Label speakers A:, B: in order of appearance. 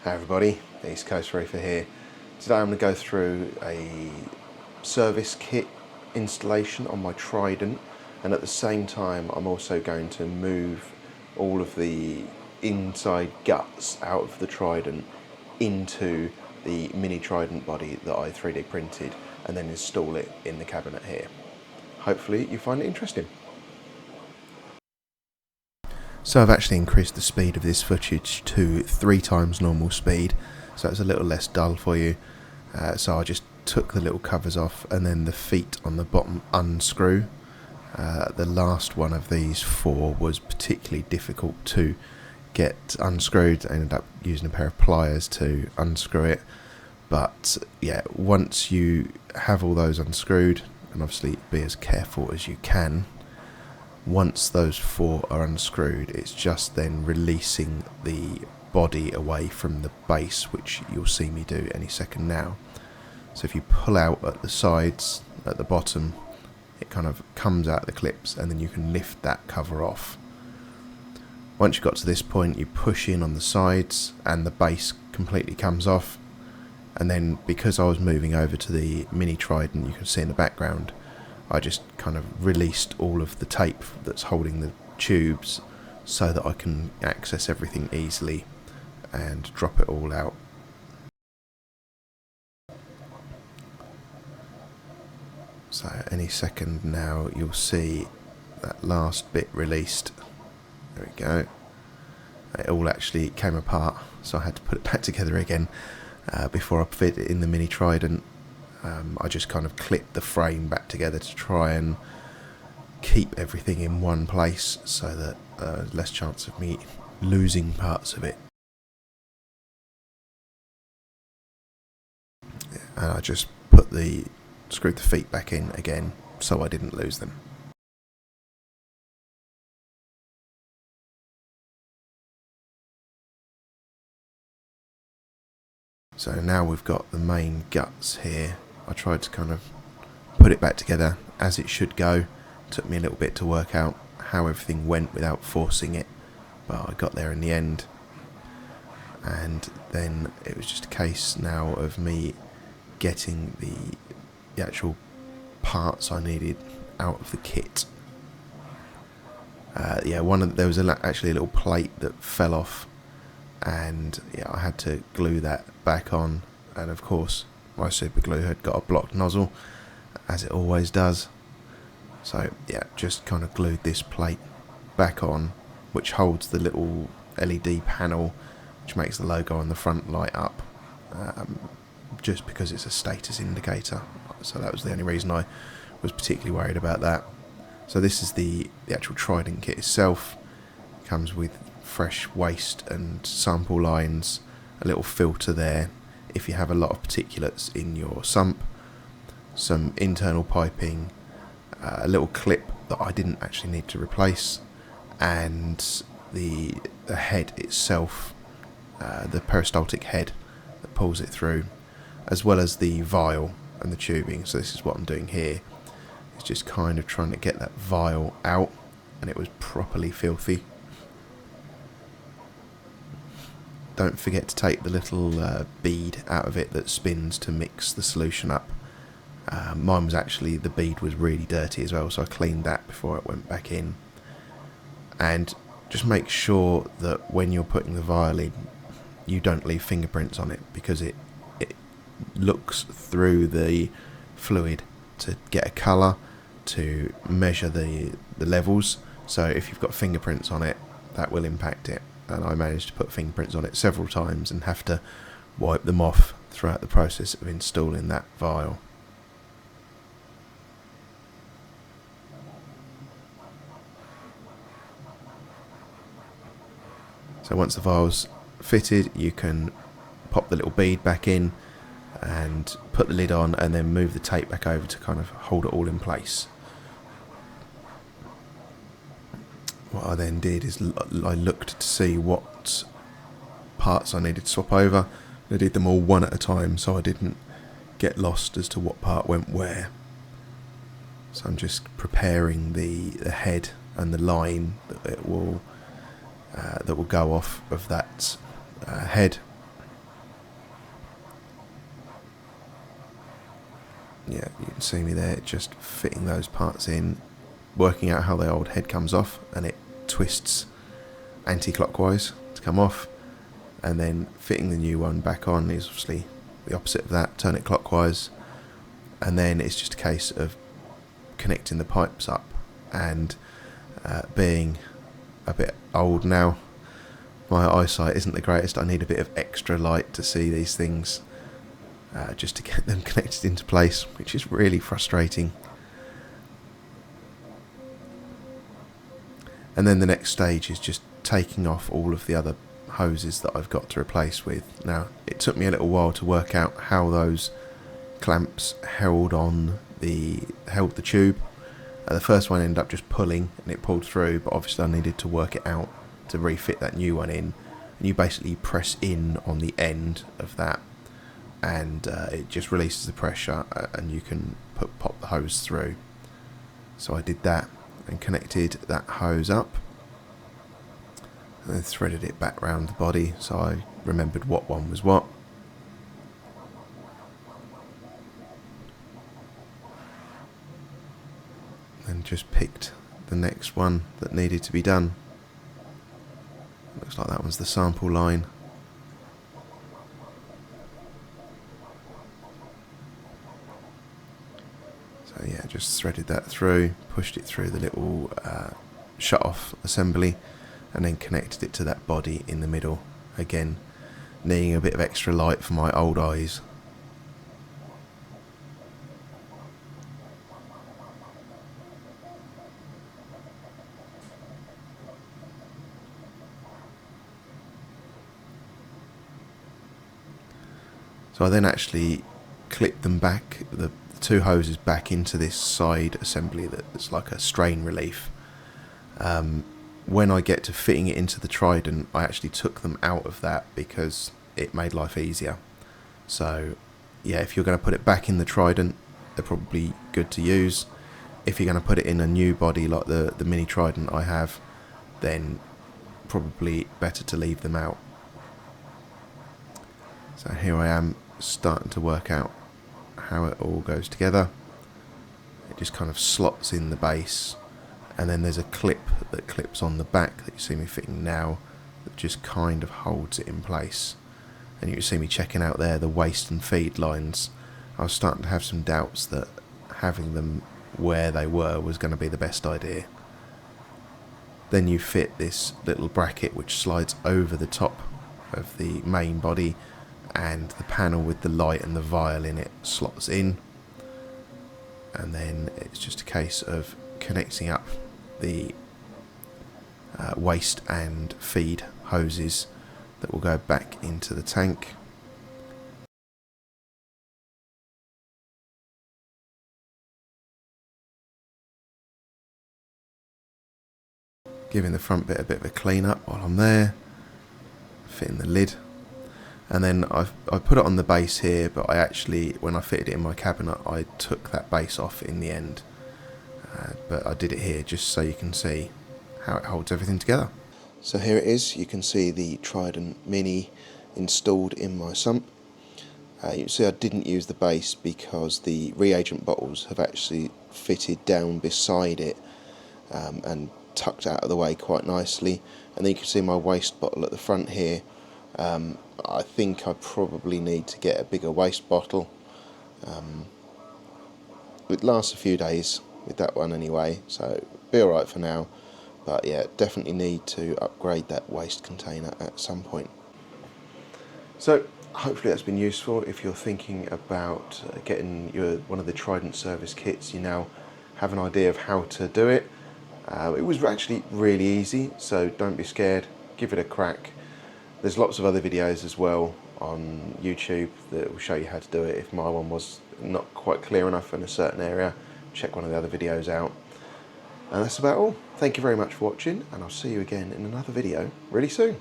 A: Hi everybody, East Coast Reefer here. Today I'm going to go through a service kit installation on my Trident, and at the same time I'm also going to move all of the inside guts out of the Trident into the mini Trident body that I 3D printed and then install it in the cabinet here. Hopefully you find it interesting. So I've actually increased the speed of this footage to 3 times normal speed, so it's a little less dull for you. So I just took the little covers off and then the feet on the bottom unscrew. The last one of these 4 was particularly difficult to get unscrewed. I ended up using a pair of pliers to unscrew it. But yeah, once you have all those unscrewed, and obviously be as careful as you can, once those 4 are unscrewed, it's just then releasing the body away from the base, which you'll see me do any second now. So if you pull out at the sides, at the bottom, it kind of comes out of the clips and then you can lift that cover off. Once you've got to this point, you push in on the sides and the base completely comes off. And then because I was moving over to the mini Trident, you can see in the background, I just kind of released all of the tape that's holding the tubes so that I can access everything easily and drop it all out. So any second now you'll see that last bit released. There we go. It all actually came apart, so I had to put it back together again before I fit it in the mini Trident. I just kind of clipped the frame back together to try and keep everything in one place so that less chance of me losing parts of it. And I just screwed the feet back in again so I didn't lose them. So now we've got the main guts here. I tried to kind of put it back together as it should go. Took me a little bit to work out how everything went without forcing it, but I got there in the end. And then it was just a case now of me getting the actual parts I needed out of the kit. There was actually a little plate that fell off, and yeah, I had to glue that back on, and of course my super glue had got a blocked nozzle, as it always does. So yeah, just kind of glued this plate back on, which holds the little LED panel which makes the logo on the front light up, just because it's a status indicator. So that was the only reason I was particularly worried about that. So this is the actual Trident kit itself. It comes with fresh waste and sample lines, a little filter there if you have a lot of particulates in your sump, some internal piping, a little clip that I didn't actually need to replace, and the head itself, the peristaltic head that pulls it through, as well as the vial and the tubing. So this is what I'm doing here. It's just kind of trying to get that vial out, and it was properly filthy. Don't forget to take the little bead out of it that spins to mix the solution up. Mine was actually, the bead was really dirty as well, so I cleaned that before it went back in. And just make sure that when you're putting the vial in, you don't leave fingerprints on it, because it looks through the fluid to get a colour, to measure the levels. So if you've got fingerprints on it, that will impact it. And I managed to put fingerprints on it several times and have to wipe them off throughout the process of installing that vial. So once the vial's fitted, you can pop the little bead back in and put the lid on, and then move the tape back over to kind of hold it all in place. What I then did is I looked to see what parts I needed to swap over. I did them all one at a time so I didn't get lost as to what part went where. So I'm just preparing the head and the line that will go off of that head, See me there just fitting those parts in, working out how the old head comes off, and it twists anti-clockwise to come off, and then fitting the new one back on is obviously the opposite of that, turn it clockwise, and then it's just a case of connecting the pipes up. And being a bit old now, my eyesight isn't the greatest. I need a bit of extra light to see these things, just to get them connected into place, which is really frustrating. And then the next stage is just taking off all of the other hoses that I've got to replace with. Now, it took me a little while to work out how those clamps held the tube. The first one ended up just pulling, and it pulled through, but obviously I needed to work it out to refit that new one in. And you basically press in on the end of that, and it just releases the pressure, and you can pop the hose through. So I did that and connected that hose up, and then threaded it back round the body so I remembered what one was what. And just picked the next one that needed to be done. Looks like that one's the sample line. So yeah, just threaded that through, pushed it through the little shut-off assembly, and then connected it to that body in the middle. Again, needing a bit of extra light for my old eyes. So I then actually clipped them back, the two hoses back into this side assembly that's like a strain relief. When I get to fitting it into the Trident, I actually took them out of that because it made life easier. So yeah, if you're going to put it back in the Trident, they're probably good to use. If you're going to put it in a new body like the mini Trident I have, then probably better to leave them out. So here I am, starting to work out how it all goes together. It just kind of slots in the base, and then there's a clip that clips on the back that you see me fitting now that just kind of holds it in place. And you can see me checking out there the waste and feed lines. I was starting to have some doubts that having them where they were was going to be the best idea. Then you fit this little bracket which slides over the top of the main body, and the panel with the light and the vial in it slots in, and then it's just a case of connecting up the waste and feed hoses that will go back into the tank. Giving the front bit a bit of a clean up while I'm there, fitting the lid. And then I put it on the base here, but I actually, when I fitted it in my cabinet, I took that base off in the end. But I did it here just so you can see how it holds everything together. So here it is, you can see the Trident Mini installed in my sump. You can see I didn't use the base because the reagent bottles have actually fitted down beside it and tucked out of the way quite nicely. And then you can see my waste bottle at the front here. I think I probably need to get a bigger waste bottle. It lasts a few days with that one anyway, so be alright for now. But yeah, definitely need to upgrade that waste container at some point. So hopefully that's been useful. If you're thinking about getting one of the Trident service kits, you now have an idea of how to do it. It was actually really easy, so don't be scared, give it a crack. There's lots of other videos as well on YouTube that will show you how to do it. If my one was not quite clear enough in a certain area, check one of the other videos out. And that's about all. Thank you very much for watching, and I'll see you again in another video really soon.